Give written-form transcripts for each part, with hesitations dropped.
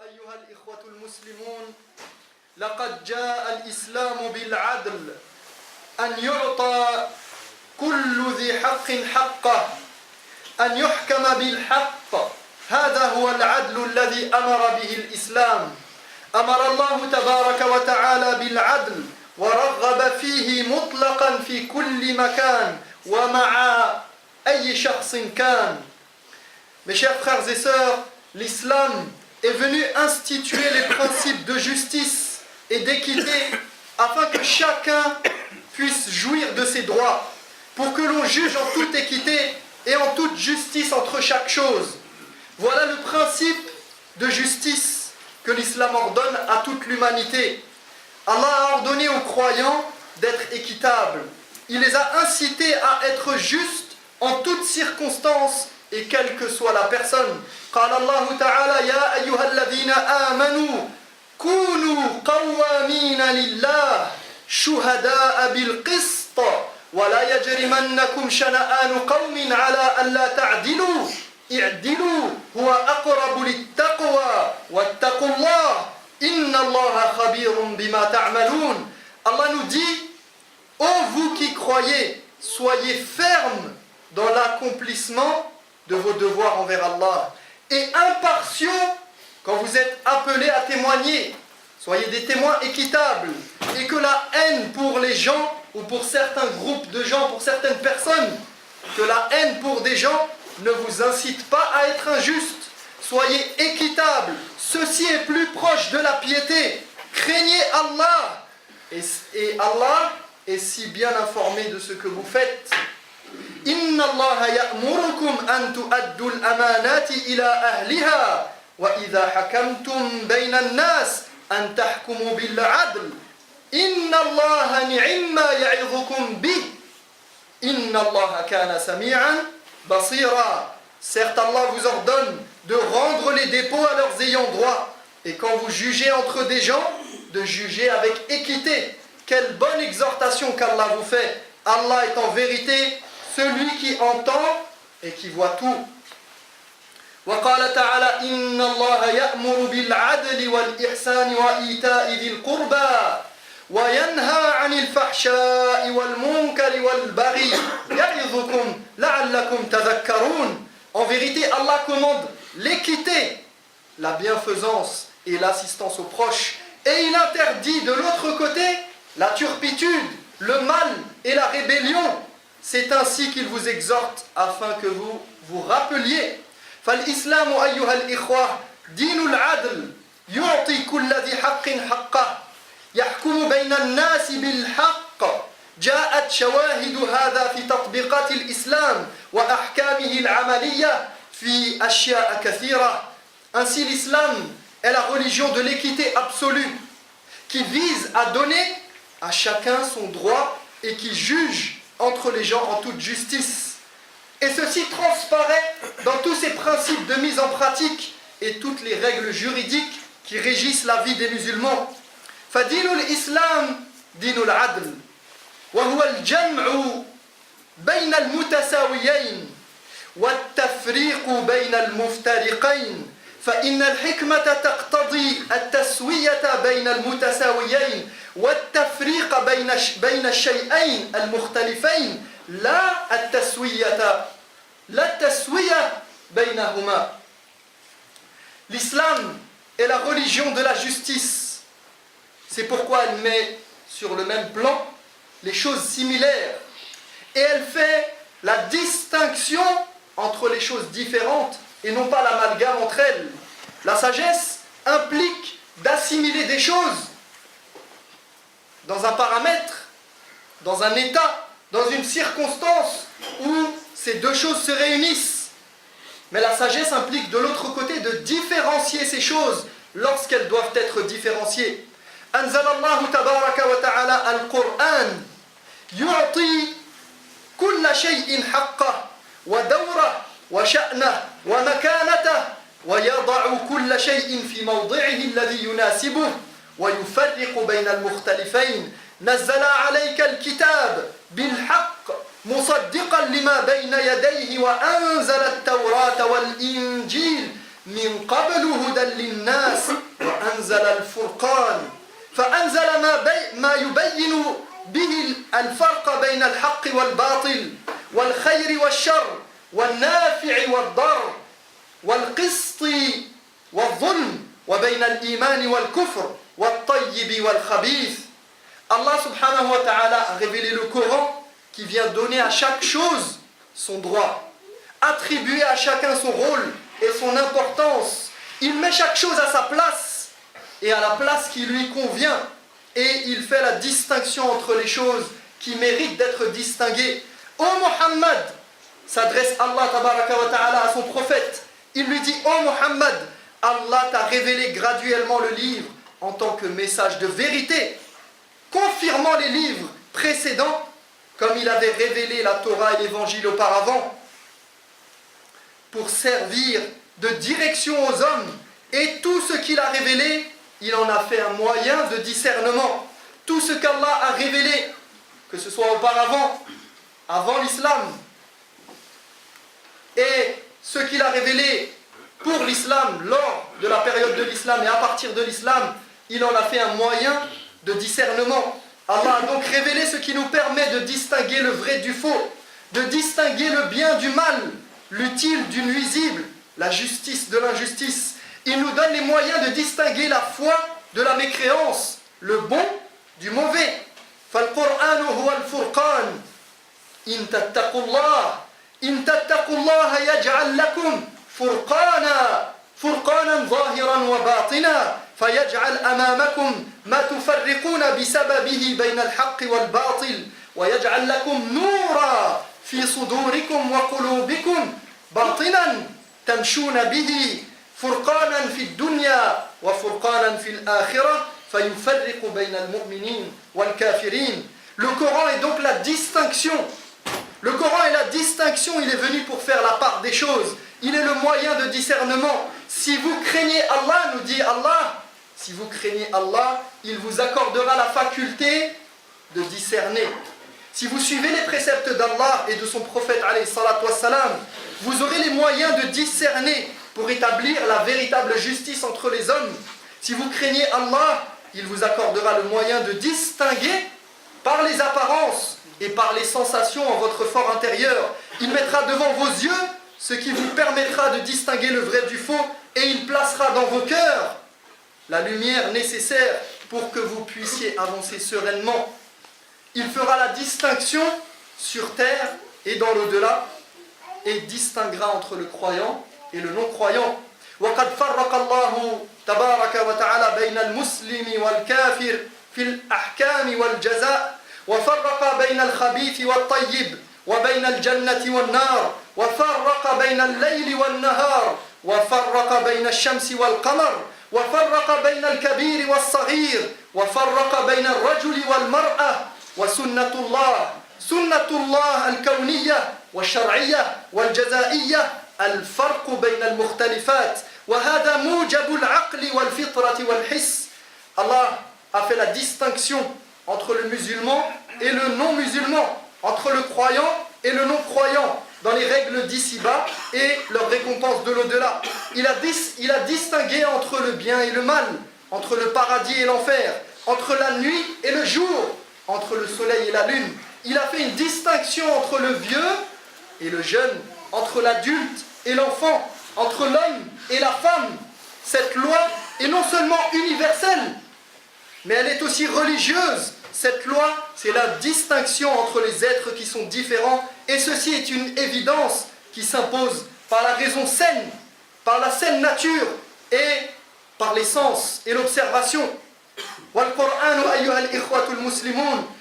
أيها الإخوة المسلمون، لقد جاء الإسلام بالعدل، أن يعطى كل ذي حق حقه، أن يحكم بالحق. هذا هو العدل الذي أمر به الإسلام. أمر الله تبارك وتعالى بالعدل ورغب فيه مطلقا في كل مكان ومع أي شخص كان. Mes chers frères et sœurs, l'islam est venu instituer les principes de justice et d'équité afin que chacun puisse jouir de ses droits, pour que l'on juge en toute équité et en toute justice entre chaque chose. Voilà le principe de justice que l'islam ordonne à toute l'humanité. Allah a ordonné aux croyants d'être équitables. Il les a incités à être justes en toutes circonstances et quelle que soit la personne. قال الله تعالى يا أيها الذين آمنوا كونوا قوامين لله شهداء بالقسط ولا يجرمنكم شنآن قوم على ألا تعدلوا اعدلوا هو أقرب للتقوى واتقوا الله إن الله خبير بما تعملون. Allah nous dit: ô vous qui croyez, soyez fermes dans l'accomplissement de vos devoirs envers Allah et impartiaux quand vous êtes appelés à témoigner. Soyez des témoins équitables, et que la haine pour les gens ou pour certains groupes de gens, pour certaines personnes, que la haine pour des gens ne vous incite pas à être injuste. Soyez équitables, ceci est plus proche de la piété. Craignez Allah, et Allah est si bien informé de ce que vous faites. Inna Allah ya'murukum an tu'addu al-amanati ila ahliha wa idha hakamtum bayna an-nas an tahkumu bil 'adl. Inna Allah ni'ma ya'idhukum bih. Inna Allah kana sami'an basira. Certes, Allah vous ordonne de rendre les dépôts à leurs ayants droit, et quand vous jugez entre des gens, de juger avec équité. Quelle bonne exhortation qu'Allah vous fait. Allah est en vérité celui qui entend et qui voit tout. وقال تعالى إن الله يأمر بالعدل والإحسان وإيتاء ذي القربى وينهى عن الفحشاء والمنكر والبغي يعظكم لعلكم تذكرون. En vérité, Allah commande l'équité, la bienfaisance et l'assistance aux proches, et il interdit de l'autre côté la turpitude, le mal et la rébellion. C'est ainsi qu'il vous exhorte afin que vous vous rappeliez. فالإسلام أيها الإخوة دين العدل يعطي كل ذي حق حقه يحكم بين الناس بالحق. جاءت شواهد هذا في تطبيقات الإسلام وأحكامه العملية في أشياء كثيرة. Ainsi l'islam est la religion de l'équité absolue qui vise à donner à chacun son droit et qui juge entre les gens en toute justice. Et ceci transparaît dans tous ces principes de mise en pratique et toutes les règles juridiques qui régissent la vie des musulmans. فدين الإسلام دين العدل وهو الجمع بين المتساويين والتفريق بين المفترقين فإن الحكمة تقتضي التسوية بين المتساويين والتفريق بين الشيئين المختلفين لا التسوية بينهما. L'islam est la religion de la justice. C'est pourquoi elle met sur le même plan les choses similaires et elle fait la distinction entre les choses différentes et non pas l'amalgame entre elles. La sagesse implique d'assimiler des choses dans un paramètre, dans un état, dans une circonstance où ces deux choses se réunissent. Mais la sagesse implique de l'autre côté de différencier ces choses lorsqu'elles doivent être différenciées. أنزل الله تبارك وتعالى القرآن يعطي كل شيء حقه ودوره وشأنه ومكانته ويضع كل شيء في موضعه الذي يناسبه ويفرق بين المختلفين. نزل عليك الكتاب بالحق مصدقا لما بين يديه وأنزل التوراة والإنجيل من قبل هدى للناس وأنزل الفرقان فأنزل ما يبين به الفرق بين الحق والباطل والخير والشر والنافع والضر والقسط والظلم وبين الإيمان والكفر والطيب والخبيث. Allah subhanahu wa ta'ala a révélé le Coran qui vient donner à chaque chose son droit, attribuer à chacun son rôle et son importance. Il met chaque chose à sa place et à la place qui lui convient, et il fait la distinction entre les choses qui méritent d'être distinguées. Ô Muhammad, s'adresse Allah tabaraka wa ta'ala à son prophète, il lui dit: ô Muhammad, Allah t'a révélé graduellement le livre en tant que message de vérité, confirmant les livres précédents comme il avait révélé la Torah et l'évangile auparavant, pour servir de direction aux hommes, et tout ce qu'il a révélé, il en a fait un moyen de discernement. Tout ce qu'Allah a révélé, que ce soit auparavant, avant l'islam, et ce qu'il a révélé pour l'islam, lors de la période de l'islam et à partir de l'islam, il en a fait un moyen de discernement. Allah a donc révélé ce qui nous permet de distinguer le vrai du faux, de distinguer le bien du mal, l'utile du nuisible, la justice de l'injustice. Il nous donne les moyens de distinguer la foi de la mécréance, le bon du mauvais. فالقرآن هو الفرقان إن تتقوا الله يجعل لكم فرقانا ظاهرا وباطنا فيجعل أمامكم ما تفرقون بسببه بين الحق والباطل ويجعل لكم نورا في صدوركم وقلوبكم باطنا تمشون به فرقانا في الدنيا وفرقانا في الآخرة فيفرق بين المؤمنين والكافرين. Le Coran est donc la distinction. Le Coran est la distinction, il est venu pour faire la part des choses. Il est le moyen de discernement. Si vous craignez Allah, nous dit Allah, si vous craignez Allah, il vous accordera la faculté de discerner. Si vous suivez les préceptes d'Allah et de son prophète, alayhi salatu wassalam, vous aurez les moyens de discerner pour établir la véritable justice entre les hommes. Si vous craignez Allah, il vous accordera le moyen de distinguer par les apparences et par les sensations en votre fort intérieur. Il mettra devant vos yeux ce qui vous permettra de distinguer le vrai du faux, et il placera dans vos cœurs la lumière nécessaire pour que vous puissiez avancer sereinement. Il fera la distinction sur terre et dans l'au-delà, et distinguera entre le croyant et le non-croyant. وقد فرق الله تبارك وتعالى بين المسلم والكافر في الأحكام والجزاء وفرق بين الخبيث والطيب وبين الجنة والنار وفرق بين الليل والنهار وفرق بين الشمس والقمر وفرق بين الكبير والصغير وفرق بين الرجل والمرأة وسنة الله الكونية والشرعية والجزائية الفرق بين المختلفات وهذا موجب العقل والفطرة والحس. Allah a fait la distinction entre le musulman et le non-musulman, entre le croyant et le non-croyant, dans les règles d'ici-bas et leur récompense de l'au-delà. Il a distingué entre le bien et le mal, entre le paradis et l'enfer, entre la nuit et le jour, entre le soleil et la lune. Il a fait une distinction entre le vieux et le jeune, entre l'adulte et l'enfant, entre l'homme et la femme. Cette loi est non seulement universelle, mais elle est aussi religieuse. Cette loi, c'est la distinction entre les êtres qui sont différents, et ceci est une évidence qui s'impose par la raison saine, par la saine nature et par les sens et l'observation. والقرآن أيها الإخوة المسلمون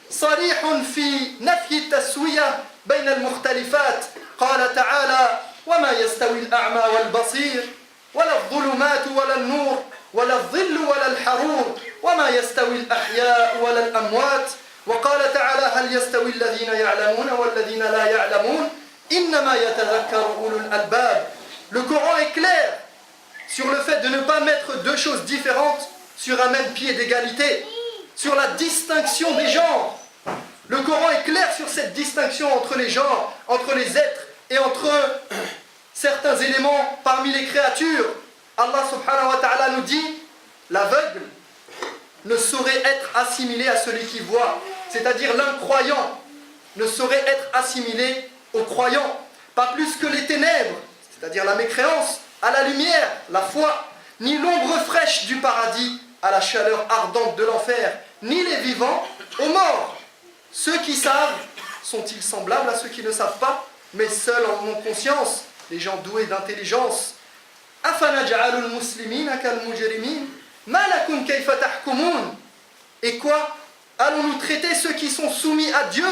صريح في نفي التسوية بين المختلفات. قال تعالى: وما يستوي الأعمى والبصير ولا الظلمات ولا النور ولا الظل ولا الحرور وما يستوي الأحياء ولا الأموات. وقال تعالى: هل يستوي الذين يعلمون والذين لا يعلمون إنما يتذكر أولو الألباب. Le Coran est clair sur le fait de ne pas mettre deux choses différentes sur un même pied d'égalité, sur la distinction des genres. Le Coran est clair sur cette distinction entre les genres, entre les êtres et entre certains éléments parmi les créatures. Allah subhanahu wa ta'ala nous dit, l'aveugle ne saurait être assimilé à celui qui voit, c'est-à-dire l'incroyant ne saurait être assimilé au croyant, pas plus que les ténèbres, c'est-à-dire la mécréance, à la lumière, la foi, ni l'ombre fraîche du paradis à la chaleur ardente de l'enfer, ni les vivants aux morts. Ceux qui savent sont-ils semblables à ceux qui ne savent pas, mais seuls en ont conscience, les gens doués d'intelligence. Afanaj'alul muslimina kal mujrimin ma lakum kayfa tahkumun. Et quoi? Allons-nous traiter ceux qui sont soumis à Dieu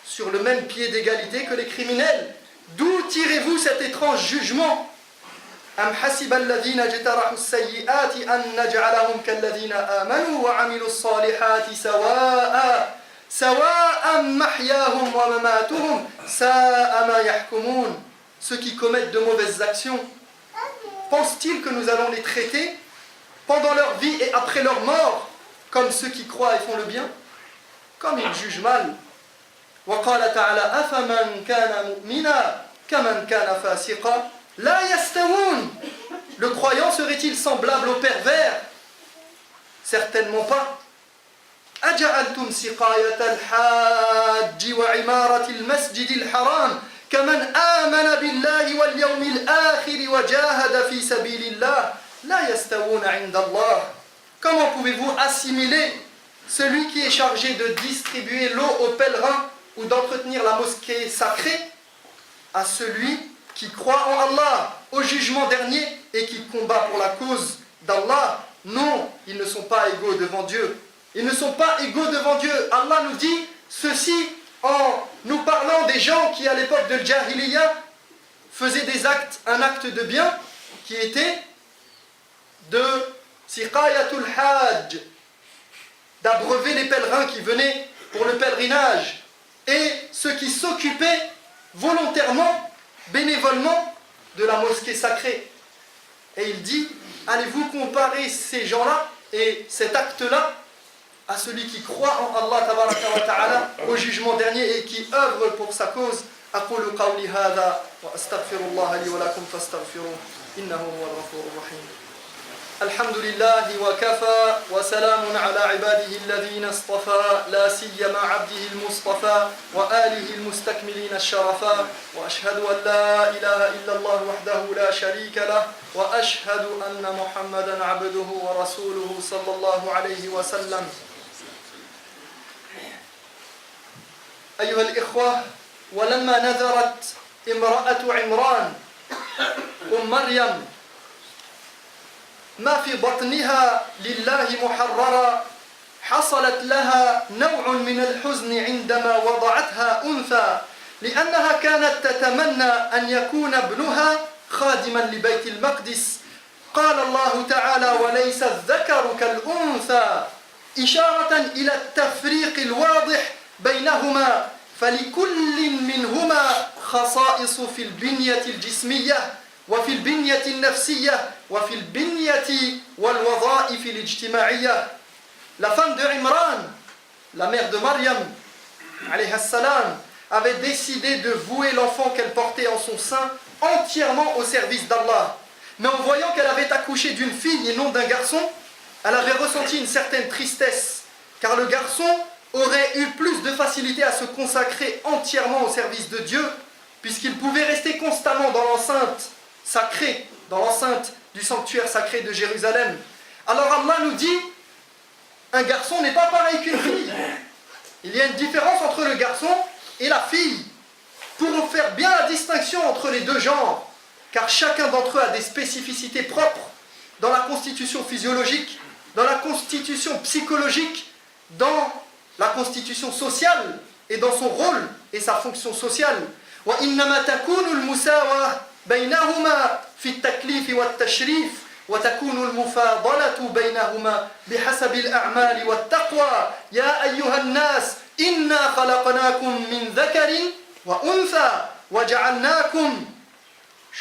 sur le même pied d'égalité que les criminels? D'où tirez-vous cet étrange jugement? Am hasiba alladhina jtarahu as-sayyi'ati an naj'alahum kalladhina amanu wa 'amilus salihati sawa'an mahyahum wa mamatuhum sa'a ma yahkumun. Ceux qui commettent de mauvaises actions, pensent-ils que nous allons les traiter pendant leur vie et après leur mort comme ceux qui croient et font le bien? Comme ils jugent mal. وقال تعالى أفمن كان مؤمنا كمن كان فاسقا لا يستوون. Le croyant serait-il semblable au pervers? Certainement pas. أجعلتم سقاية الحاج وعمارة المسجد الحرام كمن آمن بالله واليوم الآخر وجاهد في سبيل الله لا يستوون عند الله. Comment pouvez-vous assimiler celui qui est chargé de distribuer l'eau aux pèlerins ou d'entretenir la mosquée sacrée à celui qui croit en Allah, au jugement dernier et qui combat pour la cause d'Allah? Non, ils ne sont pas égaux devant Dieu. Ils ne sont pas égaux devant Dieu. Allah nous dit ceci en nous parlant des gens qui à l'époque de Jahiliya faisaient un acte de bien qui était de siqayatul hajj, d'abreuver les pèlerins qui venaient pour le pèlerinage, et ceux qui s'occupaient volontairement, bénévolement de la mosquée sacrée. Et il dit, allez-vous comparer ces gens-là et cet acte-là à celui qui croit en Allah tabaraka wa ta'ala au jugement dernier et qui œuvre pour sa cause? أقول قولي هذا وأستغفر الله لي ولكم فاستغفروه إنه هو الغفور الرحيم. الحمد لله وكفى وسلام على عباده الذين اصطفى لا سيما عبده المصطفى وآله المستكملين الشرفا وأشهد أن لا إله إلا الله وحده لا شريك له وأشهد أن محمدا عبده ورسوله صلى الله عليه وسلم. أيها الإخوة، ولما نذرت امرأة عمران مريم ما في بطنها لله محررا حصلت لها نوع من الحزن عندما وضعتها أنثى لأنها كانت تتمنى أن يكون ابنها خادما لبيت المقدس. قال الله تعالى وليس الذكر كالأنثى إشارة إلى التفريق الواضح بينهما فلكل منهما خصائص في البنية الجسمية وفي البنية النفسية وفي البنية والوظائف الاجتماعية. La femme de Imran, la mère de Maryam, alayha salam, avait décidé de vouer l'enfant qu'elle portait en son sein entièrement au service d'Allah. Mais en voyant qu'elle avait accouché d'une fille et non d'un garçon, elle avait ressenti une certaine tristesse, car le garçon aurait eu plus de facilité à se consacrer entièrement au service de Dieu, puisqu'il pouvait rester constamment dans l'enceinte sacrée, dans l'enceinte du sanctuaire sacré de Jérusalem. Alors Allah nous dit, un garçon n'est pas pareil qu'une fille. Il y a une différence entre le garçon et la fille, pour faire bien la distinction entre les deux genres, car chacun d'entre eux a des spécificités propres dans la constitution physiologique, dans la constitution psychologique, dans la constitution sociale et dans son rôle et sa fonction sociale. وإنما تكون المساواة بينهما في التكليف والتشريف وتكون المفاضلة بينهما بحسب الأعمال والتقوى. يا أيها الناس إنا خلقناكم من ذكر وأنثى وجعلناكم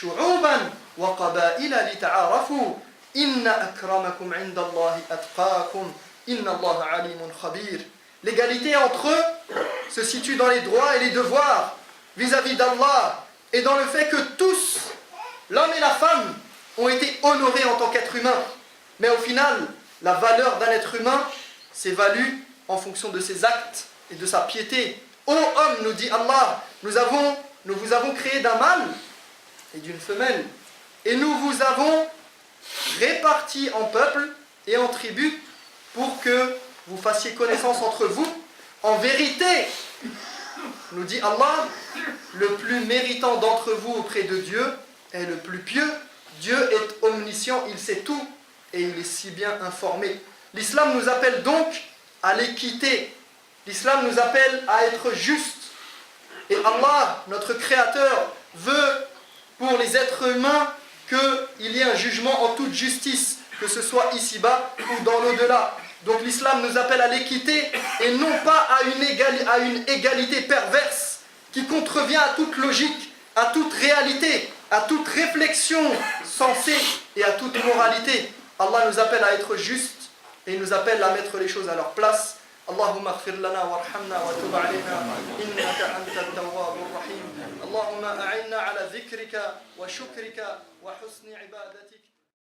شعوبا وقبائل لتعارفوا إن أكرمكم عند الله أتقاكم إن الله عليم خبير. L'égalité entre eux se situe dans les droits et les devoirs vis-à-vis d'Allah et dans le fait que tous L'homme et la femme ont été honorés en tant qu'être humain. Mais au final, la valeur d'un être humain s'évalue en fonction de ses actes et de sa piété. Ô homme, nous dit Allah, nous vous avons créé d'un mâle et d'une femelle. Et nous vous avons répartis en peuples et en tribus pour que vous fassiez connaissance entre vous. En vérité, nous dit Allah, le plus méritant d'entre vous auprès de Dieu est le plus pieux. Dieu est omniscient, il sait tout et il est si bien informé. L'islam nous appelle donc à l'équité. L'islam nous appelle à être juste. Et Allah, notre Créateur, veut pour les êtres humains qu'il y ait un jugement en toute justice, que ce soit ici-bas ou dans l'au-delà. Donc l'islam nous appelle à l'équité et non pas à une égalité perverse qui contrevient à toute logique, à toute réalité, à toute réflexion sensée et à toute moralité. Allah nous appelle à être juste et il nous appelle à mettre les choses à leur place. Allahumma ighfir lana warhamna wa tub alayna innaka antat tawwabur rahim. Allahumma a'inna ala dhikrika wa shukrika wa husni ibadatik.